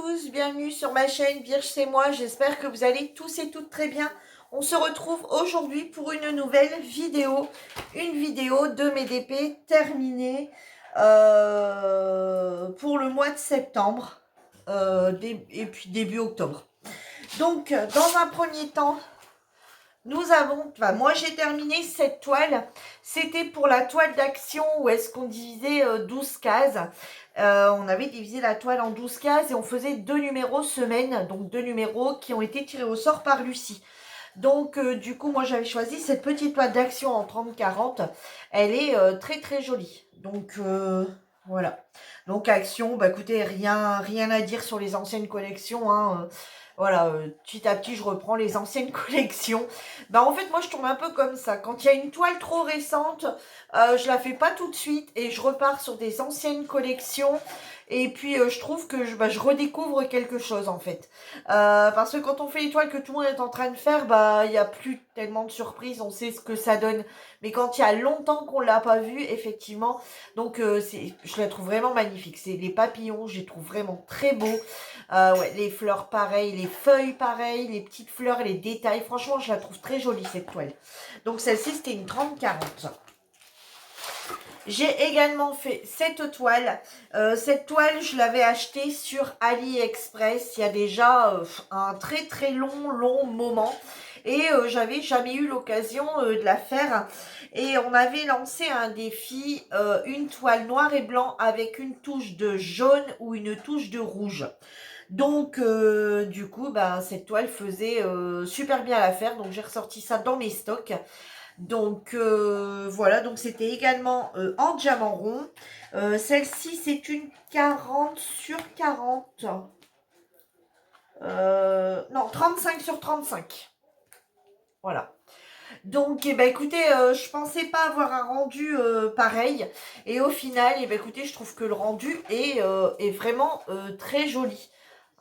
tous, bienvenue sur ma chaîne Virge c'est moi, j'espère que vous allez tous et toutes très bien. On se retrouve aujourd'hui pour une nouvelle vidéo, une vidéo de mes DP terminée pour le mois de septembre et puis début octobre. Donc dans un premier temps, moi j'ai terminé cette toile, c'était pour la toile d'action où est-ce qu'on divisait 12 cases. On avait divisé la toile en 12 cases et on faisait 2 numéros semaine, donc 2 numéros qui ont été tirés au sort par Lucie. Donc du coup moi j'avais choisi cette petite toile d'action en 30-40, elle est très très jolie. Donc voilà. Donc action, bah écoutez, rien à dire sur les anciennes collections, hein. Voilà, petit à petit, je reprends les anciennes collections. Bah, en fait, moi, je tombe un peu comme ça. Quand il y a une toile trop récente, je la fais pas tout de suite et je repars sur des anciennes collections. Et puis, je trouve que je redécouvre quelque chose, en fait. Parce que quand on fait les toiles que tout le monde est en train de faire, bah, il n'y a plus tellement de surprises. On sait ce que ça donne. Mais quand il y a longtemps qu'on l'a pas vu, effectivement, donc je la trouve vraiment magnifique. C'est les papillons, je les trouve vraiment très beaux. Ouais, les fleurs pareilles, les feuilles pareilles, les petites fleurs, les détails. Franchement, je la trouve très jolie cette toile. Donc celle-ci, c'était une 30-40. J'ai également fait cette toile. Cette toile, je l'avais achetée sur AliExpress il y a déjà un très très long moment. Et j'avais jamais eu l'occasion de la faire. Et on avait lancé un défi, une toile noir et blanc avec une touche de jaune ou une touche de rouge. Donc, du coup, bah, cette toile faisait super bien l'affaire. Donc, j'ai ressorti ça dans mes stocks. Donc, voilà. Donc, c'était également en diamant rond. Celle-ci, c'est une 40 sur 40. Non, 35 sur 35. Voilà. Donc, eh ben, écoutez, je pensais pas avoir un rendu pareil. Et au final, eh ben, écoutez, je trouve que le rendu est vraiment très joli.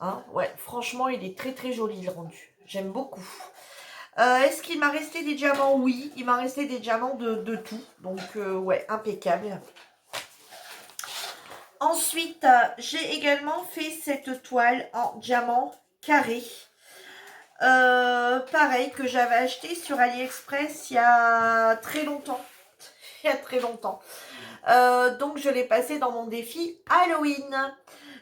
Hein, ouais, franchement, il est très très joli le rendu. J'aime beaucoup. Est-ce qu'il m'a resté des diamants? Oui, il m'a resté des diamants de tout. Donc, ouais, impeccable. Ensuite, j'ai également fait cette toile en diamant carré. Pareil, que j'avais acheté sur AliExpress il y a très longtemps. Il y a très longtemps. Donc, je l'ai passé dans mon défi Halloween.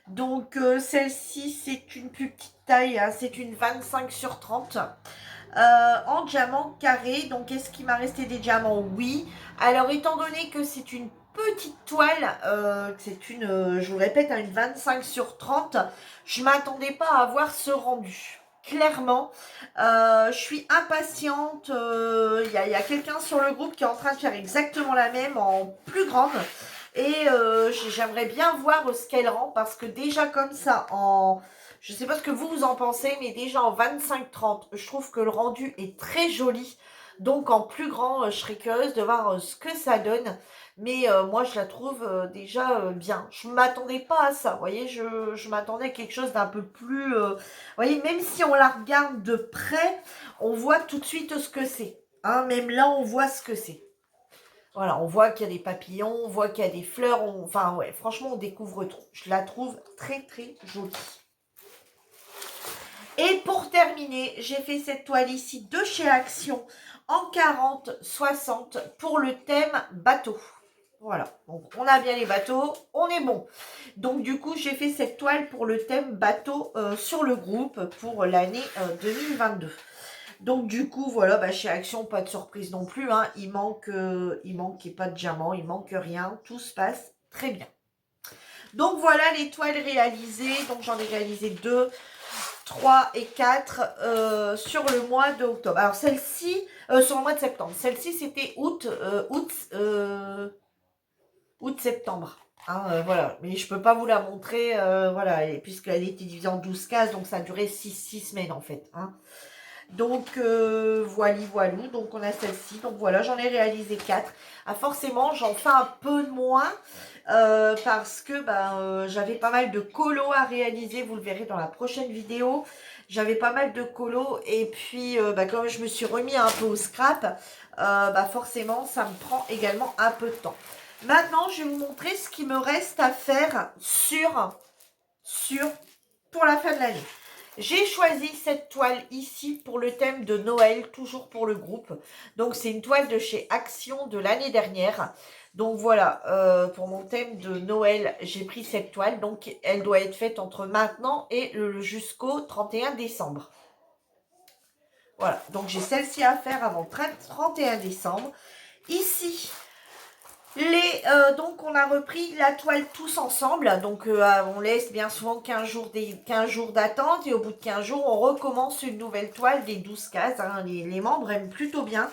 Donc, celle-ci, c'est une plus petite taille, hein, c'est une 25 sur 30. En diamant carré. Donc, est-ce qu'il m'a resté des diamants? Oui. Alors, étant donné que c'est une petite toile, je vous répète, une 25 sur 30, je m'attendais pas à avoir ce rendu. Clairement, je suis impatiente. Il y a quelqu'un sur le groupe qui est en train de faire exactement la même en plus grande. Et j'aimerais bien voir ce qu'elle rend parce que déjà comme ça, je ne sais pas ce que vous en pensez, mais déjà en 25-30, je trouve que le rendu est très joli. Donc en plus grand, je serais curieuse de voir ce que ça donne. Mais moi, je la trouve déjà bien. Je ne m'attendais pas à ça. Vous voyez, je m'attendais à quelque chose d'un peu plus... vous voyez, même si on la regarde de près, on voit tout de suite ce que c'est. Hein, même là, on voit ce que c'est. Voilà, on voit qu'il y a des papillons, on voit qu'il y a des fleurs. Enfin, ouais, franchement, on découvre tout. Je la trouve très, très jolie. Et pour terminer, j'ai fait cette toile ici de chez Action en 40-60 pour le thème bateau. Voilà, donc on a bien les bateaux, on est bon. Donc du coup, j'ai fait cette toile pour le thème bateau sur le groupe pour l'année 2022. Donc du coup, voilà, bah, chez Action, pas de surprise non plus. Hein. Il manque pas de diamant, il manque rien. Tout se passe très bien. Donc voilà les toiles réalisées. Donc j'en ai réalisé 2, 3 et 4 sur le mois d'octobre. Alors celle-ci, sur le mois de septembre. Celle-ci, c'était août-septembre. Hein, voilà, mais je peux pas vous la montrer, voilà, puisqu'elle était divisée en 12 cases, donc ça a duré 6 semaines en fait. Hein. Donc, voilou. Donc, on a celle-ci. Donc, voilà, j'en ai réalisé 4. Ah, forcément, j'en fais un peu moins parce que j'avais pas mal de colos à réaliser. Vous le verrez dans la prochaine vidéo. J'avais pas mal de colos. Et puis, comme je me suis remis un peu au scrap, forcément, ça me prend également un peu de temps. Maintenant, je vais vous montrer ce qui me reste à faire sur pour la fin de l'année. J'ai choisi cette toile ici pour le thème de Noël, toujours pour le groupe. Donc, c'est une toile de chez Action de l'année dernière. Donc, voilà, pour mon thème de Noël, j'ai pris cette toile. Donc, elle doit être faite entre maintenant et jusqu'au 31 décembre. Voilà, donc j'ai celle-ci à faire avant le 31 décembre. Ici, donc on a repris la toile tous ensemble, donc on laisse bien souvent 15 jours d'attente et au bout de 15 jours on recommence une nouvelle toile des 12 cases, hein. Les membres aiment plutôt bien.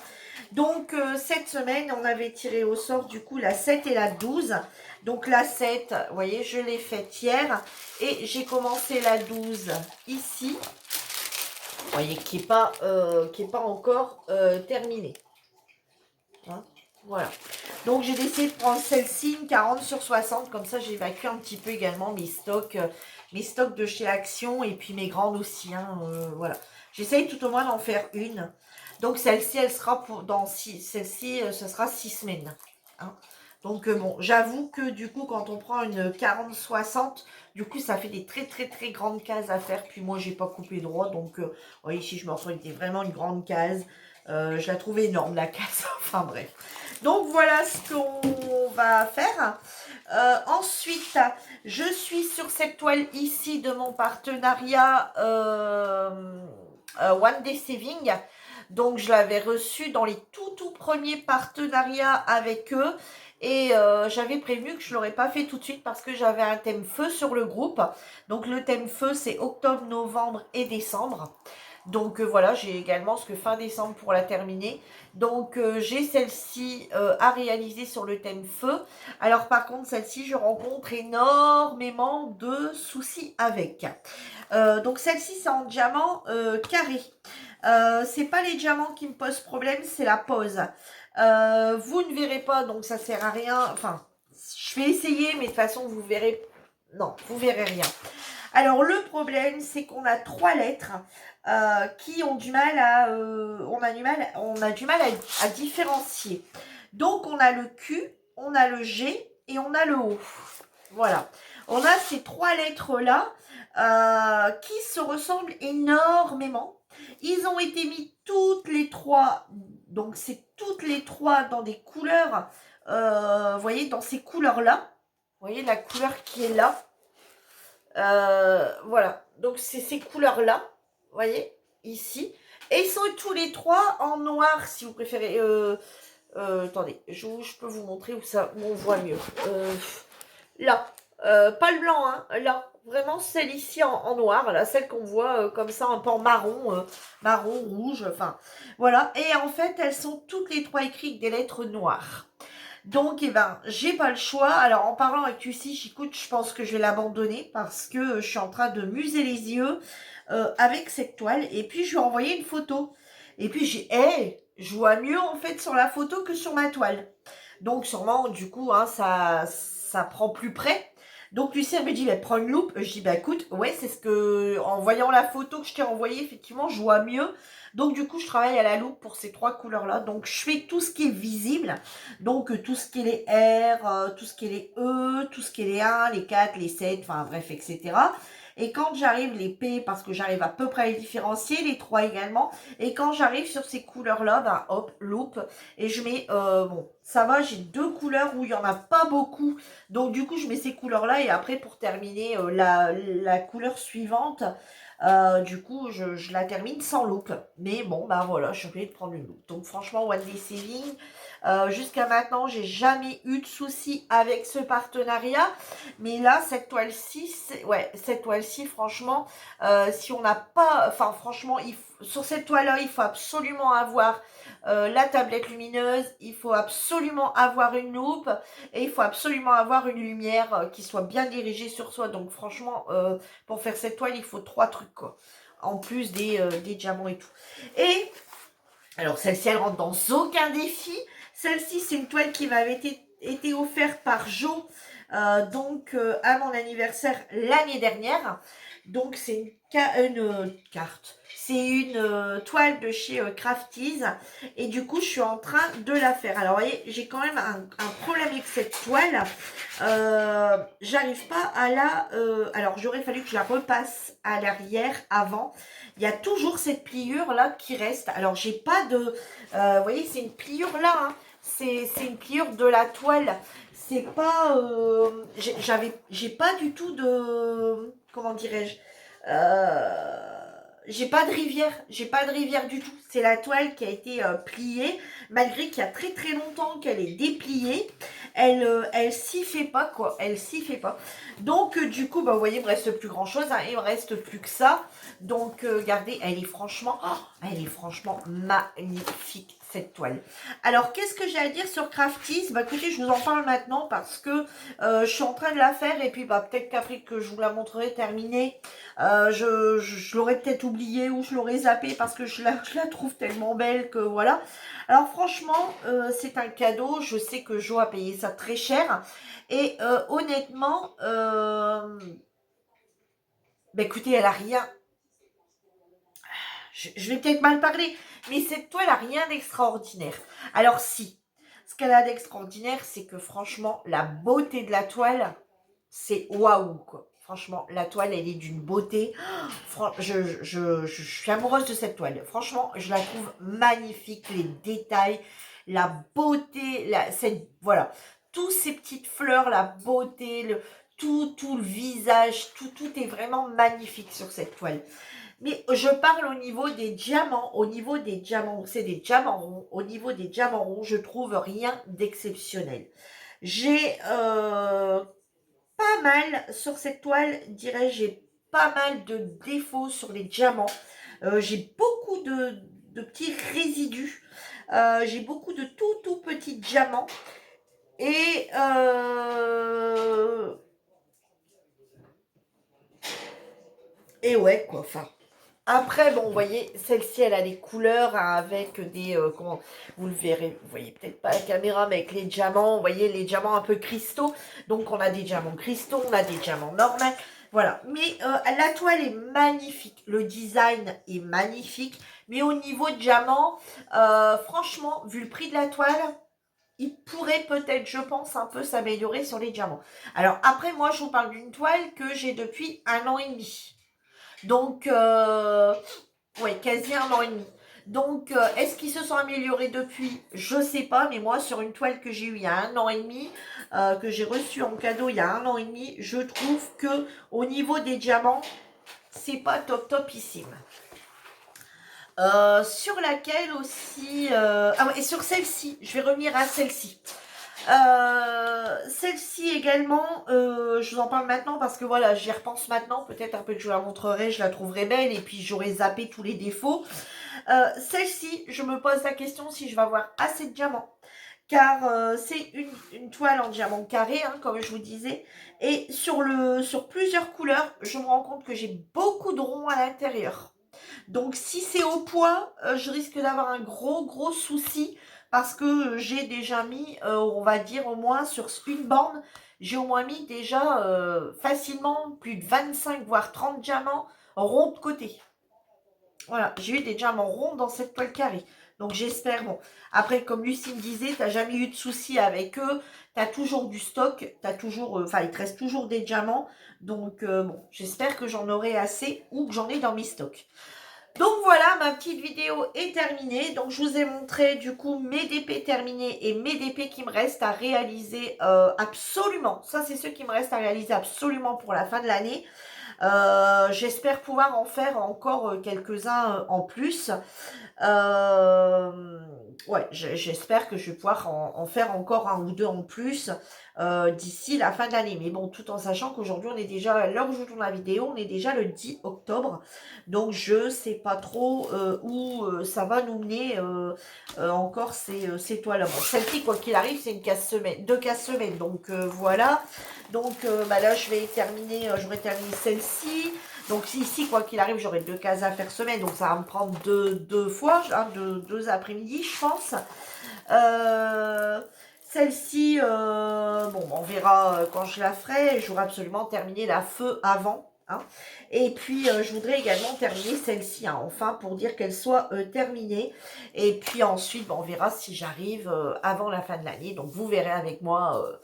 Donc cette semaine on avait tiré au sort du coup la 7 et la 12, donc la 7, vous voyez, je l'ai faite hier et j'ai commencé la 12 ici, vous voyez, qui n'est pas encore terminée, hein. Voilà. Donc, j'ai décidé de prendre celle-ci, une 40 sur 60. Comme ça, j'évacue un petit peu également mes stocks de chez Action et puis mes grandes aussi, hein, voilà. J'essaye tout au moins d'en faire une. Donc, celle-ci, elle sera celle-ci, ce sera 6 semaines, hein. Donc, bon, j'avoue que du coup, quand on prend une 40-60, du coup, ça fait des très, très, très grandes cases à faire. Puis moi, j'ai pas coupé droit. Donc, voyez, ici, je me retrouve avec vraiment une grande case. Je la trouve énorme, la case. Enfin, bref. Donc, voilà ce qu'on va faire. Ensuite, je suis sur cette toile ici de mon partenariat One Day Saving. Donc, je l'avais reçue dans les tout premiers partenariats avec eux. Et j'avais prévenu que je ne l'aurais pas fait tout de suite parce que j'avais un thème feu sur le groupe. Donc, le thème feu, c'est octobre, novembre et décembre. Donc voilà, j'ai également ce que fin décembre pour la terminer. Donc j'ai celle-ci à réaliser sur le thème feu. Alors par contre, celle-ci, je rencontre énormément de soucis avec. Donc celle-ci, c'est en diamant carré. C'est pas les diamants qui me posent problème, c'est la pose. Vous ne verrez pas, donc ça sert à rien. Enfin, je vais essayer, mais de toute façon, vous verrez. Non, vous verrez rien. Alors le problème, c'est qu'on a 3 lettres qui ont du mal à, on a du mal à différencier. Donc on a le Q, on a le G et on a le O. Voilà. On a ces 3 lettres-là qui se ressemblent énormément. Ils ont été mis toutes les 3, donc c'est toutes les 3 dans des couleurs, vous voyez, dans ces couleurs-là. Vous voyez la couleur qui est là. Voilà, donc c'est ces couleurs-là, vous voyez, ici. Et ils sont tous les 3 en noir, si vous préférez. Attendez, je peux vous montrer où on voit mieux. Là, pas le blanc, hein, là. Vraiment celle ici en noir, là, celle qu'on voit comme ça, un peu en marron, marron, rouge, enfin, voilà. Et en fait, elles sont toutes les 3 écrites avec des lettres noires. Donc, eh ben, j'ai pas le choix. Alors, en parlant avec Lucie, j'écoute, je pense que je vais l'abandonner parce que je suis en train de muser les yeux avec cette toile. Et puis, je lui ai envoyé une photo. Et puis, je vois mieux en fait sur la photo que sur ma toile. Donc, sûrement, du coup, hein, ça prend plus près. Donc, Lucie, elle me dit, prends une loupe. Je dis, bah écoute, ouais, c'est ce que, en voyant la photo que je t'ai envoyée, effectivement, je vois mieux. Donc, du coup, je travaille à la loupe pour ces 3 couleurs-là. Donc, je fais tout ce qui est visible. Donc, tout ce qui est les R, tout ce qui est les E, tout ce qui est les 1, les 4, les 7, enfin bref, etc. Et quand j'arrive, les P, parce que j'arrive à peu près à les différencier, les 3 également. Et quand j'arrive sur ces couleurs-là, ben hop, loupe. Et je mets, bon, ça va, j'ai 2 couleurs où il n'y en a pas beaucoup. Donc, du coup, je mets ces couleurs-là. Et après, pour terminer la couleur suivante, du coup, je la termine sans loupe. Mais bon, ben voilà, je suis obligée de prendre une loupe. Donc, franchement, One Day Saving, jusqu'à maintenant, j'ai jamais eu de soucis avec ce partenariat. Mais là, cette toile-ci, franchement, si on n'a pas... Enfin, franchement, sur cette toile-là, il faut absolument avoir la tablette lumineuse, il faut absolument avoir une loupe et il faut absolument avoir une lumière qui soit bien dirigée sur soi. Donc, franchement, pour faire cette toile, il faut 3 trucs, quoi. En plus des diamants et tout. Et... alors, celle-ci, elle rentre dans aucun défi. Celle-ci, c'est une toile qui m'avait été été offert par Jo, donc à mon anniversaire l'année dernière. Donc c'est une carte. C'est une toile de chez Crafties. Et du coup, je suis en train de la faire. Alors, vous voyez, j'ai quand même un problème avec cette toile. J'arrive pas à la... alors, j'aurais fallu que je la repasse à l'arrière avant. Il y a toujours cette pliure là qui reste. Alors, j'ai pas de... vous voyez, c'est une pliure là. Hein. C'est une pliure de la toile. C'est pas... j'ai pas du tout de... Comment dirais-je j'ai pas de rivière, j'ai pas de rivière du tout. C'est la toile qui a été pliée, malgré qu'il y a très très longtemps qu'elle est dépliée. Elle s'y fait pas quoi, elle s'y fait pas. Donc du coup, bah, vous voyez, il me reste plus grand chose, hein, il me reste plus que ça. Donc regardez, elle est franchement magnifique cette toile. Alors qu'est-ce que j'ai à dire sur Crafties? Bah écoutez, je vous en parle maintenant parce que je suis en train de la faire et puis bah peut-être qu'après que je vous la montrerai terminée, je l'aurais peut-être oublié ou je l'aurais zappé parce que je la trouve tellement belle que voilà. Alors franchement, c'est un cadeau. Je sais que Jo a payé ça très cher. Et honnêtement, bah écoutez, elle a rien. Je vais peut-être mal parler, mais cette toile a rien d'extraordinaire. Alors si, ce qu'elle a d'extraordinaire, c'est que franchement, la beauté de la toile, c'est waouh quoi. Franchement, la toile, elle est d'une beauté. Je suis amoureuse de cette toile. Franchement, je la trouve magnifique. Les détails, la beauté, voilà. Tous ces petites fleurs, la beauté, tout le visage, tout est vraiment magnifique sur cette toile. Mais je parle au niveau des diamants. Au niveau des diamants, c'est des diamants ronds. Au niveau des diamants ronds, je trouve rien d'exceptionnel. J'ai pas mal sur cette toile, dirais j'ai pas mal de défauts sur les diamants. J'ai beaucoup de petits résidus. J'ai beaucoup de tout petits diamants. Et ouais quoi, enfin. Après, bon, vous voyez, celle-ci, elle a des couleurs hein, avec des... comment vous le verrez, vous voyez peut-être pas la caméra, mais avec les diamants, vous voyez, les diamants un peu cristaux. Donc, on a des diamants cristaux, on a des diamants normaux. Voilà. Mais la toile est magnifique. Le design est magnifique. Mais au niveau diamant, franchement, vu le prix de la toile, il pourrait peut-être, je pense, un peu s'améliorer sur les diamants. Alors, après, moi, je vous parle d'une toile que j'ai depuis 1 an et demi. Donc, ouais, quasi 1 an et demi. Donc, est-ce qu'ils se sont améliorés depuis? Je sais pas, mais moi, sur une toile que j'ai eue il y a 1 an et demi, que j'ai reçue en cadeau il y a 1 an et demi, je trouve que au niveau des diamants, c'est pas topissime. Sur laquelle aussi... ah ouais, et sur celle-ci, je vais revenir à celle-ci. Celle-ci également, je vous en parle maintenant parce que voilà, j'y repense maintenant. Peut-être un peu que je vous la montrerai, je la trouverai belle et puis j'aurai zappé tous les défauts. Celle-ci, je me pose la question si je vais avoir assez de diamants. Car c'est une toile en diamant carré, hein, comme je vous disais. Et sur plusieurs couleurs, je me rends compte que j'ai beaucoup de ronds à l'intérieur. Donc si c'est au poids, je risque d'avoir un gros souci parce que j'ai déjà mis, on va dire au moins sur une borne, j'ai au moins mis déjà facilement plus de 25 voire 30 diamants ronds de côté. Voilà, j'ai eu des diamants ronds dans cette toile carrée. Donc j'espère, bon. Après, comme Lucie me disait, t'as jamais eu de soucis avec eux. T'as toujours du stock. T'as toujours, enfin, il te reste toujours des diamants. Donc bon, j'espère que j'en aurai assez ou que j'en ai dans mes stocks. Donc voilà, ma petite vidéo est terminée. Donc je vous ai montré du coup mes DP terminés et mes DP qui me restent à réaliser absolument. Ça, c'est ceux qui me restent à réaliser absolument pour la fin de l'année. J'espère pouvoir en faire encore quelques-uns en plus. Ouais, j'espère que je vais pouvoir en faire encore un ou deux en plus d'ici la fin de l'année. Mais bon, tout en sachant qu'aujourd'hui, on est déjà, à l'heure où je tourne la vidéo, on est déjà le 10 octobre. Donc, je sais pas trop où ça va nous mener encore ces toiles-là. Bon, celle-ci, quoi qu'il arrive, c'est une casse-semaine, 2 casse-semaines. Donc, voilà. Donc, bah là, je vais terminer, j'aurai terminé celle-ci. Donc ici, quoi qu'il arrive, j'aurai 2 cases à faire semaine. Donc ça va me prendre deux fois, hein, deux après-midi, je pense. Celle-ci, bon, on verra quand je la ferai. Je voudrais absolument terminer la feu avant. Hein. Et puis, je voudrais également terminer celle-ci, hein, enfin, pour dire qu'elle soit terminée. Et puis ensuite, bon, on verra si j'arrive avant la fin de l'année. Donc, vous verrez avec moi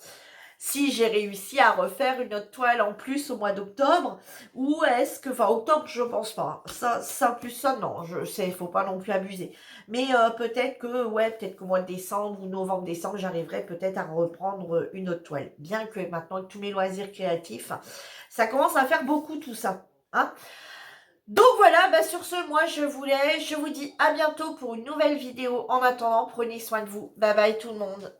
si j'ai réussi à refaire une autre toile en plus au mois d'octobre, ou est-ce que, enfin octobre je pense pas, ça plus ça non, je sais, il faut pas non plus abuser, mais peut-être que, ouais, peut-être qu'au mois de décembre ou novembre-décembre, j'arriverai peut-être à reprendre une autre toile, bien que maintenant avec tous mes loisirs créatifs, ça commence à faire beaucoup tout ça, hein. Donc voilà, bah sur ce, moi je vous dis à bientôt pour une nouvelle vidéo. En attendant, prenez soin de vous. Bye bye tout le monde.